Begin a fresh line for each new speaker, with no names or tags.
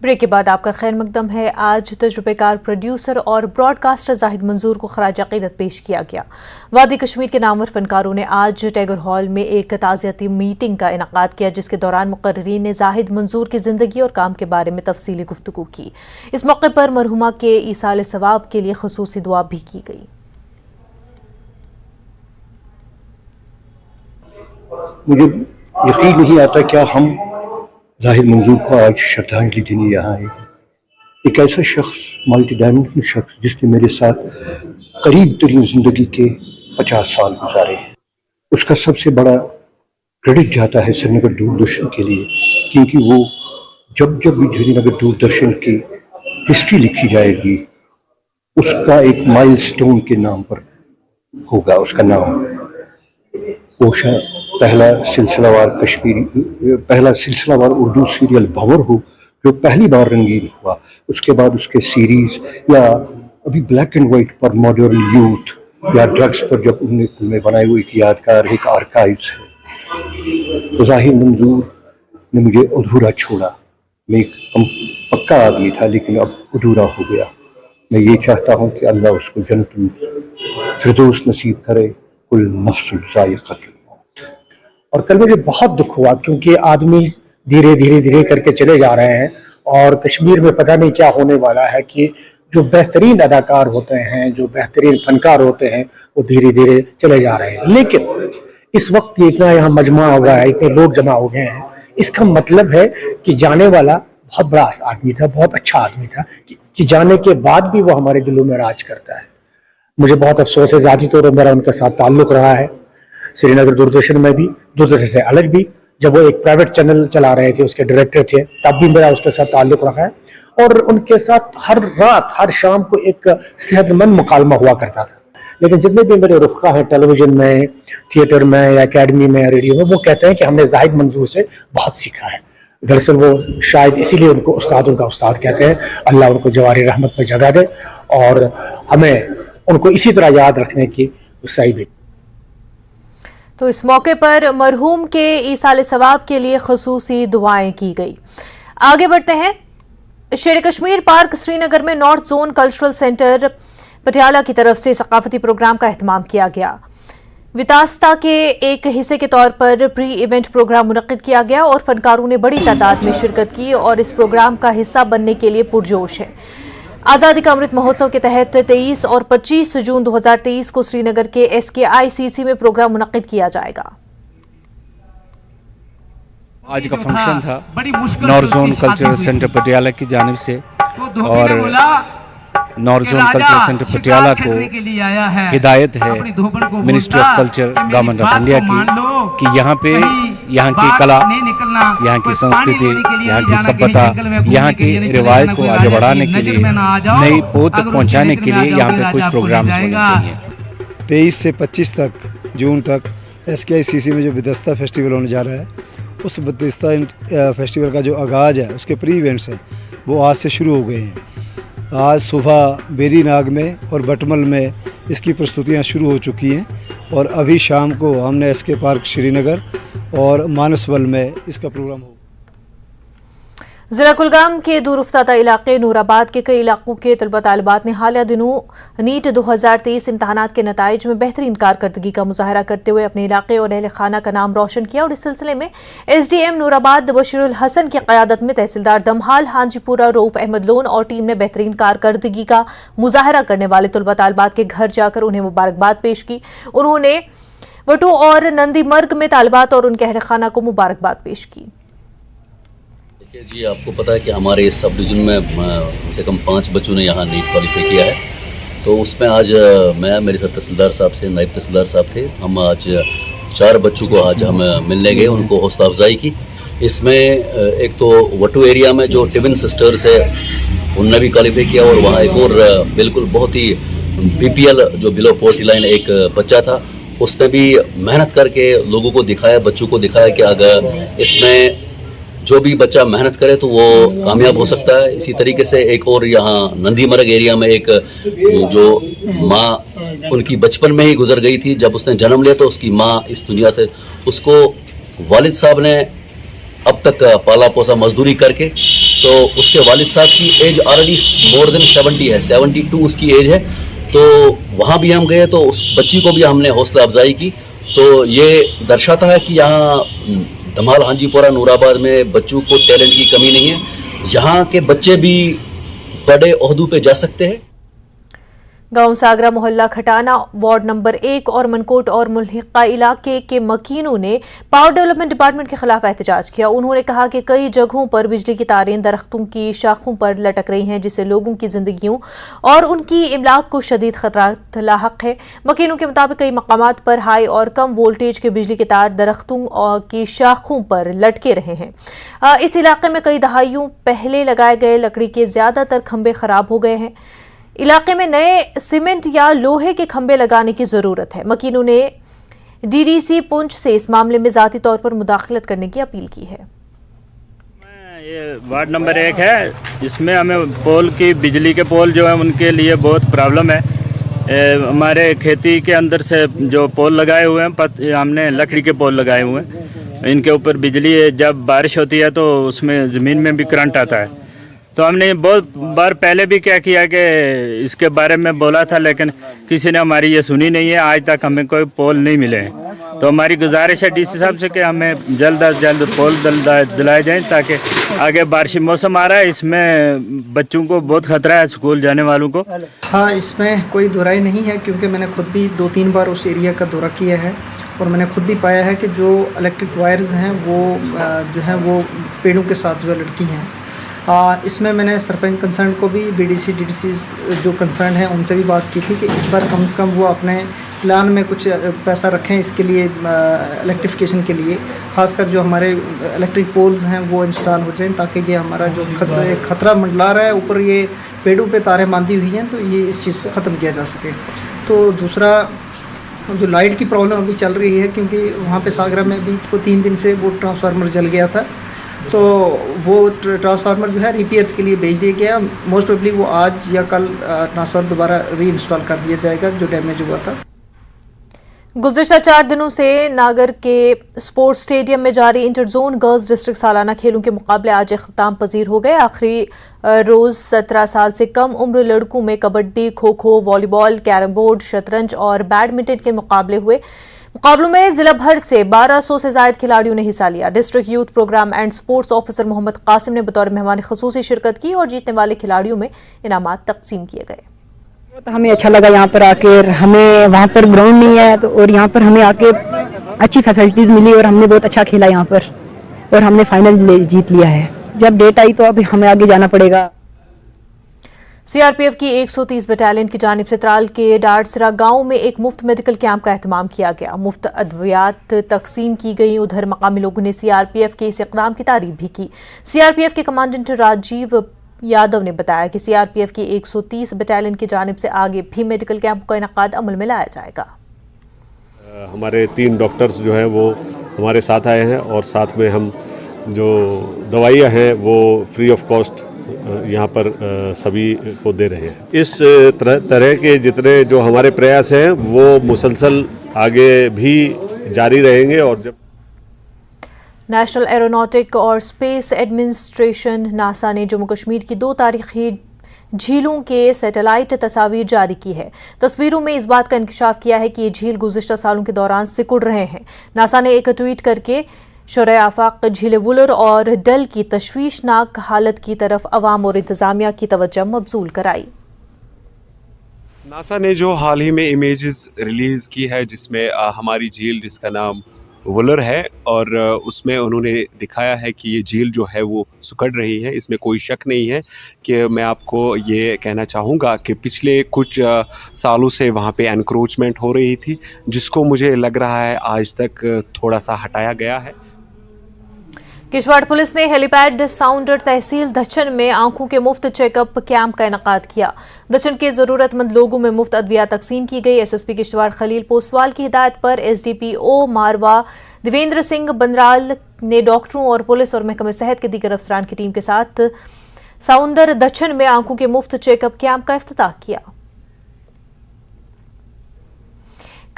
Break کے بعد آپ کا خیر مقدم ہے۔ آج تجربہ کار پروڈیوسر اور براڈ کاسٹر زاہد منظور کو خراج عقیدت پیش کیا گیا۔ وادی کشمیر کے نامور فنکاروں نے آج ٹیگر ہال میں ایک تعزیتی میٹنگ کا انعقاد کیا، جس کے دوران مقررین نے زاہد منظور کی زندگی اور کام کے بارے میں تفصیلی گفتگو کی۔ اس موقع پر مرحومہ کے ایصال ثواب کے لیے خصوصی دعا بھی کی گئی۔
مجھے یقین نہیں آتا کیا ہم زاہد منظور کو آج شردھانجلی دینے یہاں آئے۔ ایک ایسا شخص، ملٹی ڈائمینشنل شخص، جس نے میرے ساتھ قریب ترین زندگی کے 50 سال گزارے ہیں۔ اس کا سب سے بڑا کریڈٹ جاتا ہے سری نگر دوردرشن کے لیے، کیونکہ وہ جب بھی سری نگر دوردرشن کی ہسٹری لکھی جائے گی، اس کا ایک مائل سٹون کے نام پر ہوگا اس کا نام۔ وہ پہلا سلسلہ وار اردو سیریل بھنور ہو جو پہلی بار رنگین ہوا، اس کے بعد اس کے سیریز، یا ابھی black and white per modern youth یا ڈرگس پر جب انہوں نے فلمیں بنائی، وہ ایک یادگار ایک آرکائیوز ہے۔ زاہد منظور نے مجھے ادھورا چھوڑا۔ میں ایک پکا آدمی تھا لیکن اب ادھورا ہو گیا۔ میں یہ چاہتا ہوں کہ اللہ اس کو جنت الفردوس نصیب کرے۔ کل نفس ذائقۃ الموت۔
اور کل مجھے بہت دکھ ہوا، کیونکہ آدمی دھیرے کر کے چلے جا رہے ہیں، اور کشمیر میں پتہ نہیں کیا ہونے والا ہے کہ جو بہترین اداکار ہوتے ہیں، جو بہترین فنکار ہوتے ہیں، وہ دھیرے چلے جا رہے ہیں۔ لیکن اس وقت اتنا یہاں مجمع ہو رہا ہے، اتنے لوگ جمع ہو گئے ہیں، اس کا مطلب ہے کہ جانے والا بہت بڑا آدمی تھا، بہت اچھا آدمی تھا، کہ جانے کے بعد بھی وہ ہمارے دلوں میں راج کرتا ہے۔ مجھے بہت افسوس ہے، ذاتی طور پر میرا ان کے ساتھ تعلق رہا ہے، سری نگر دوردرشن میں بھی، دوردرشن سے الگ بھی۔ جب وہ ایک پرائیویٹ چینل چلا رہے تھے، اس کے ڈائریکٹر تھے، تب بھی میرا اس کے ساتھ تعلق رہا ہے، اور ان کے ساتھ ہر رات ہر شام کو ایک صحت مند مکالمہ ہوا کرتا تھا۔ لیکن جتنے بھی میرے رفقا ہیں ٹیلی ویژن میں، تھیٹر میں، یا اکیڈمی میں، ریڈیو میں، وہ کہتے ہیں کہ ہم نے زاہد منظور سے بہت سیکھا ہے۔ دراصل وہ شاید اسی لیے ان کو ان کا استاد کہتے ہیں۔ اللہ ان کو جواری رحمت میں جگہ دے، اور ہمیں ان کو اسی طرح یاد رکھنے کی وسعت دے۔
تو اس موقع پر مرحوم کے ایصال ثواب کے لیے خصوصی دعائیں کی گئی۔ آگے بڑھتے ہیں۔ شیر کشمیر پارک سری نگر میں north zone cultural centre Patiala کی طرف سے ثقافتی پروگرام کا اہتمام کیا گیا۔ وتاستا کے ایک حصے کے طور پر پری ایونٹ پروگرام منعقد کیا گیا، اور فنکاروں نے بڑی تعداد میں شرکت کی اور اس پروگرام کا حصہ بننے کے لیے پرجوش ہیں۔ آزادی کا امرت مہوتسو کے تحت 23 اور 25 جون 2023 کو سری نگر کے SKICC میں پروگرام منعقد کیا جائے گا۔
آج کا فنکشن تھا north zone cultural centre Patiala کی جانب سے، اور north zone cultural centre Patiala کو ہدایت ہے ministry of culture government of India کی کہ یہاں پہ یہاں کی کلا، یہاں کی سنسکرتی، یہاں کی سبھیتا، یہاں کی روایت کو آگے بڑھانے کے لیے، نئی پود تک پہنچانے کے لیے یہاں پہ کچھ پروگرامز ہونے چاہیے۔
23 سے 25 جون تک SKICC میں جو بدستہ فیسٹیول ہونے جا رہا ہے، اس بدستہ فیسٹیول کا جو آغاز ہے، اس کے پری ایونٹس ہیں، وہ آج سے شروع ہو گئے ہیں۔ آج صبح بیری ناگ میں اور بٹمل میں اس کی پرستوتیاں شروع ہو چکی ہیں، اور ابھی شام کو ہم نے SK پارک شری نگر اور مانسبل میں اس کا پروگرام ہوگا۔
ضلع کلگام کے دور افتادہ علاقے نور آباد کے کئی علاقوں کے طلبہ طالبات نے حالیہ دنوں نیٹ 2023 امتحانات کے نتائج میں بہترین کارکردگی کا مظاہرہ کرتے ہوئے اپنے علاقے اور اہل خانہ کا نام روشن کیا، اور اس سلسلے میں SDM نور آباد بشیر الحسن کی قیادت میں تحصیلدار دمہال ہانجی پورہ رؤف احمد لون اور ٹیم نے بہترین کارکردگی کا مظاہرہ کرنے والے طلبہ طالبات کے گھر جا کر انہیں مبارکباد پیش کی۔ انہوں نے وٹو اور نندی مرگ میں طالبات اور ان کے اہل خانہ کو مبارکباد پیش کی۔
جی، آپ کو پتہ ہے کہ ہمارے اس سب ڈویژن میں کم سے کم 5 بچوں نے یہاں نیٹ کوالیفائی کیا ہے، تو اس میں آج میں میرے ساتھ تحصیلدار صاحب سے نائب تحصیلدار صاحب تھے، ہم آج 4 بچوں کو آج ہم ملنے گئے، ان کو حوصلہ افزائی کی۔ اس میں ایک تو وٹو ایریا میں جو ٹوین سسٹرز ہے انہوں نے بھی کوالیفائی کیا، اور وہاں ایک اور بالکل بہت ہی BPL جو بلو پورٹی لائن ایک بچہ تھا، اس نے بھی محنت کر کے لوگوں کو دکھایا، بچوں کو دکھایا کہ اگر اس میں جو بھی بچہ محنت کرے تو وہ کامیاب ہو سکتا ہے۔ اسی طریقے سے ایک اور یہاں نندی مرگ ایریا میں ایک جو ماں ان کی بچپن میں ہی گزر گئی تھی، جب اس نے جنم لیا تو اس کی ماں اس دنیا سے، اس کو والد صاحب نے اب تک پالا پوسا مزدوری کر کے تو اس کے والد صاحب کی ایج آلریڈی مور دین 70 ہے, 72 اس کی ایج ہے. تو وہاں بھی ہم گئے تو اس بچی کو بھی ہم نے حوصلہ افزائی کی. تو یہ درشاتا ہے کہ یہاں دھمال ہانجی پورہ نور آباد میں بچوں کو ٹیلنٹ کی کمی نہیں ہے, یہاں کے بچے بھی بڑے عہدوں پہ جا سکتے ہیں.
گاؤں ساگرا محلہ کھٹانہ وارڈ نمبر 1 اور منکوٹ اور ملحقہ علاقے کے مکینوں نے پاور ڈیولپمنٹ ڈپارٹمنٹ کے خلاف احتجاج کیا. انہوں نے کہا کہ کئی جگہوں پر بجلی کی تاریں درختوں کی شاخوں پر لٹک رہی ہیں جس سے لوگوں کی زندگیوں اور ان کی املاک کو شدید خطرات لاحق ہے. مکینوں کے مطابق کئی مقامات پر ہائی اور کم وولٹیج کے بجلی کے تار درختوں کی شاخوں پر لٹکے رہے ہیں. اس علاقے میں کئی دہائیوں پہلے لگائے گئے لکڑی کے زیادہ تر کھمبے خراب ہو گئے ہیں. علاقے میں نئے سیمنٹ یا لوہے کے کھمبے لگانے کی ضرورت ہے. مکینوں نے ڈی ڈی سی پونچھ سے اس معاملے میں ذاتی طور پر مداخلت کرنے کی اپیل کی ہے.
یہ وارڈ نمبر 1 ہے, اس میں ہمیں پول کی بجلی کے پول جو ہیں ان کے لیے بہت پرابلم ہے. ہمارے کھیتی کے اندر سے جو پول لگائے ہوئے ہیں ہم نے لکڑی کے پول لگائے ہوئے ہیں, ان کے اوپر بجلی جب بارش ہوتی ہے تو اس میں زمین میں بھی کرنٹ آتا ہے. تو ہم نے بہت بار پہلے بھی کیا کہ اس کے بارے میں بولا تھا, لیکن کسی نے ہماری یہ سنی نہیں ہے. آج تک ہمیں کوئی پول نہیں ملے ہیں. تو ہماری گزارش ہے ڈی سی صاحب سے کہ ہمیں جلد از جلد پول دلائے جائیں تاکہ آگے بارشی موسم آ رہا ہے, اس میں بچوں کو بہت خطرہ ہے, اسکول جانے والوں کو.
ہاں, اس میں کوئی دو رائے نہیں ہے کیونکہ میں نے خود بھی 2-3 بار اس ایریا کا دورہ کیا ہے اور میں نے خود بھی پایا ہے کہ جو الیکٹرک وائرز ہیں وہ جو ہیں وہ پیڑوں کے ساتھ جو لڑکی ہیں. اس میں نے سرپنچ کنسرن کو بھی B D C D D C جو کنسرن ہیں ان سے بھی بات کی تھی کہ اس بار کم سے کم وہ اپنے پلان میں کچھ پیسہ رکھیں اس کے لیے الیکٹریفیکیشن کے لیے, خاص کر جو ہمارے الیکٹرک پولز ہیں وہ انسٹال ہو جائیں تاکہ یہ ہمارا جو خطرہ منڈلا رہا ہے اوپر یہ پیڑوں پہ تاریں باندھی ہوئی ہیں تو یہ اس چیز کو ختم کیا جا سکے. تو دوسرا جو لائٹ کی پرابلم ابھی چل رہی ہے کیونکہ وہاں پہ ساگرہ میں بھی 3 دن سے وہ ٹرانسفارمر جل گیا تھا, تو وہ ٹرانسفارمر جو ہے ریپیئرس کے لیے بھیج دیا گیا. موسٹ پروبلی وہ آج یا کل ٹرانسفارمر دوبارہ ری انسٹال کر دیا جائے گا جو ڈیمیج ہوا تھا.
گزشتہ 4 دنوں سے ناگر کے اسپورٹس اسٹیڈیم میں جاری انٹر زون گرلز ڈسٹرکٹ سالانہ کھیلوں کے مقابلے آج اختتام پذیر ہو گئے. آخری روز 17 سال سے کم عمر لڑکوں میں کبڈی, کھوکھو, والی بال, کیرم بورڈ, شطرنج اور بیڈمنٹن کے مقابلے ہوئے. مقابلوں میں ضلع بھر سے 1200 سے زائد کھلاڑیوں نے حصہ لیا. District youth programme and sports officer Muhammad Qasim نے بطور مہمان خصوصی شرکت کی اور جیتنے والے کھلاڑیوں میں انعامات تقسیم کیے گئے.
ہمیں اچھا لگا یہاں پر آ کے, ہمیں وہاں پر گراؤنڈ نہیں ہے اور یہاں پر ہمیں آ کے اچھی فیسلٹیز ملی اور ہم نے بہت اچھا کھیلا یہاں پر اور ہم نے فائنل جیت لیا ہے. جب ڈیٹ آئی تو اب ہمیں آگے جانا پڑے گا.
سی آر پی ایف کی 130 بٹالین کی جانب سے ترال کے ڈارسرا گاؤں میں ایک مفت میڈیکل کیمپ کا اہتمام کیا گیا. مفت ادویات تقسیم کی گئی. ادھر مقامی لوگوں نے سی آر پی ایف کے اس اقدام کی تعریف بھی کی. سی آر پی ایف کے کمانڈنٹ راجیو یادو نے بتایا کہ سی آر پی ایف کی 130 بٹالین کی جانب سے آگے بھی میڈیکل کیمپ کا انعقاد عمل میں لایا جائے گا.
ہمارے 3 ڈاکٹرز جو ہیں وہ ہمارے ساتھ آئے ہیں اور ساتھ میں ہم جو دوائیاں ہیں وہ فری آف کاسٹ یہاں پر سبھی کو دے رہے ہیں. اس طرح کے جتنے جو ہمارے پریاس ہیں وہ مسلسل آگے بھی جاری رہیں گے. اور جب
نیشنل ایروناٹک اور اسپیس ایڈمنسٹریشن ناسا نے جموں کشمیر کی 2 تاریخی جھیلوں کے سیٹلائٹ تصاویر جاری کی ہے. تصویروں میں اس بات کا انکشاف کیا ہے کہ یہ جھیل گزشتہ سالوں کے دوران سکڑ رہے ہیں. ناسا نے ایک ٹویٹ کر کے شرح آفاق جھیل وولر اور ڈل کی تشویشناک حالت کی طرف عوام اور انتظامیہ کی توجہ مبذول کرائی.
ناسا نے جو حال ہی میں امیجز ریلیز کی ہے جس میں ہماری جھیل جس کا نام وولر ہے اور اس میں انہوں نے دکھایا ہے کہ یہ جھیل جو ہے وہ سکڑ رہی ہے. اس میں کوئی شک نہیں ہے کہ میں آپ کو یہ کہنا چاہوں گا کہ پچھلے کچھ سالوں سے وہاں پہ انکروچمنٹ ہو رہی تھی جس کو مجھے لگ رہا ہے آج تک تھوڑا سا ہٹایا گیا ہے.
کشتواڑ پولیس نے ہیلی پیڈ ساؤنڈر تحصیل دچن میں آنکھوں کے مفت چیک اپ کیمپ کا انعقاد کیا. دچن کے ضرورت مند لوگوں میں مفت ادویات تقسیم کی گئی. ایس ایس پی کشتواڑ خلیل پوسوال کی ہدایت پر ایس ڈی پی او ماروا دیویندر سنگھ بندرال نے ڈاکٹروں اور پولیس اور محکمہ صحت کے دیگر افسران کی ٹیم کے ساتھ ساؤندر دچن میں آنکھوں کے مفت چیک اپ کیمپ کا افتتاح کیا.